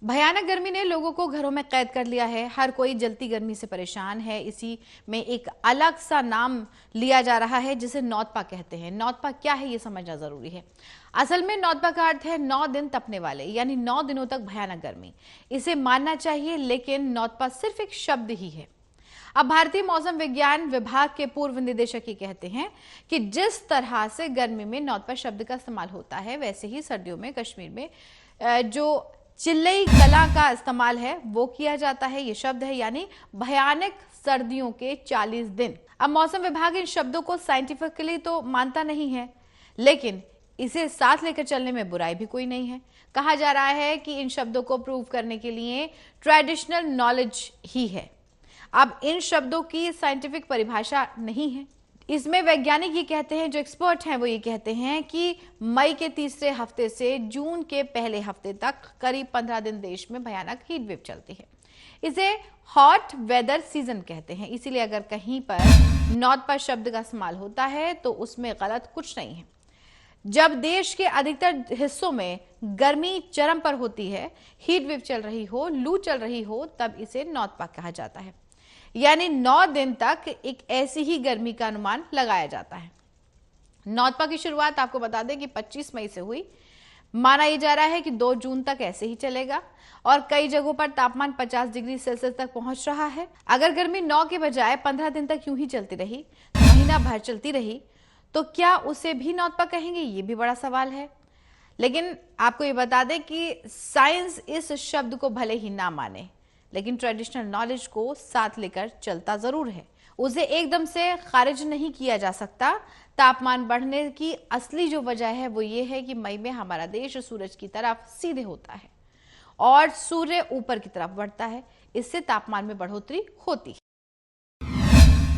भयानक गर्मी ने लोगों को घरों में कैद कर लिया है। हर कोई जलती गर्मी से परेशान है। इसी में एक अलग सा नाम लिया जा रहा है जिसे नौतपा कहते हैं। नौतपा क्या है ये समझना जरूरी है। असल में नौतपा का अर्थ है 9 दिन तपने वाले, यानी 9 दिनों तक भयानक गर्मी। इसे मानना चाहिए, लेकिन नौतपा सिर्फ एक शब्द ही है। अब भारतीय मौसम विज्ञान विभाग के पूर्व निदेशक ये कहते हैं कि जिस तरह से गर्मी में नौतपा शब्द का इस्तेमाल होता है, वैसे ही सर्दियों में कश्मीर में जो चिल्लई कला का इस्तेमाल है वो किया जाता है। ये शब्द है, यानी भयानक सर्दियों के 40 दिन। अब मौसम विभाग इन शब्दों को साइंटिफिकली तो मानता नहीं है, लेकिन इसे साथ लेकर चलने में बुराई भी कोई नहीं है। कहा जा रहा है कि इन शब्दों को प्रूव करने के लिए ट्रेडिशनल नॉलेज ही है। अब इन शब्दों की साइंटिफिक परिभाषा नहीं है। इसमें वैज्ञानिक ये कहते हैं, जो एक्सपर्ट हैं वो ये कहते हैं कि मई के तीसरे हफ्ते से जून के पहले हफ्ते तक करीब 15 दिन देश में भयानक हीट वेव चलती है। इसे हॉट वेदर सीजन कहते हैं। इसीलिए अगर कहीं पर नौतपा शब्द का इस्तेमाल होता है तो उसमें गलत कुछ नहीं है। जब देश के अधिकतर हिस्सों में गर्मी चरम पर होती है, हीट वेव चल रही हो, लू चल रही हो, तब इसे नौतपा कहा जाता है। यानी 9 दिन तक एक ऐसी ही गर्मी का अनुमान लगाया जाता है। नौतपा की शुरुआत आपको बता दें कि 25 मई से हुई। माना यह जा रहा है कि 2 जून तक ऐसे ही चलेगा और कई जगहों पर तापमान 50 डिग्री सेल्सियस तक पहुंच रहा है। अगर गर्मी 9 के बजाय 15 दिन तक यूं ही चलती रही, महीना भर चलती रही, तो क्या उसे भी नौतपा कहेंगे? ये भी बड़ा सवाल है। लेकिन आपको ये बता दें कि साइंस इस शब्द को भले ही ना माने, लेकिन ट्रेडिशनल नॉलेज को साथ लेकर चलता जरूर है। उसे एकदम से खारिज नहीं किया जा सकता। तापमान बढ़ने की असली जो वजह है वो ये है कि मई में हमारा देश सूरज की तरफ सीधे होता है और सूर्य ऊपर की तरफ बढ़ता है। इससे तापमान में बढ़ोतरी होती है।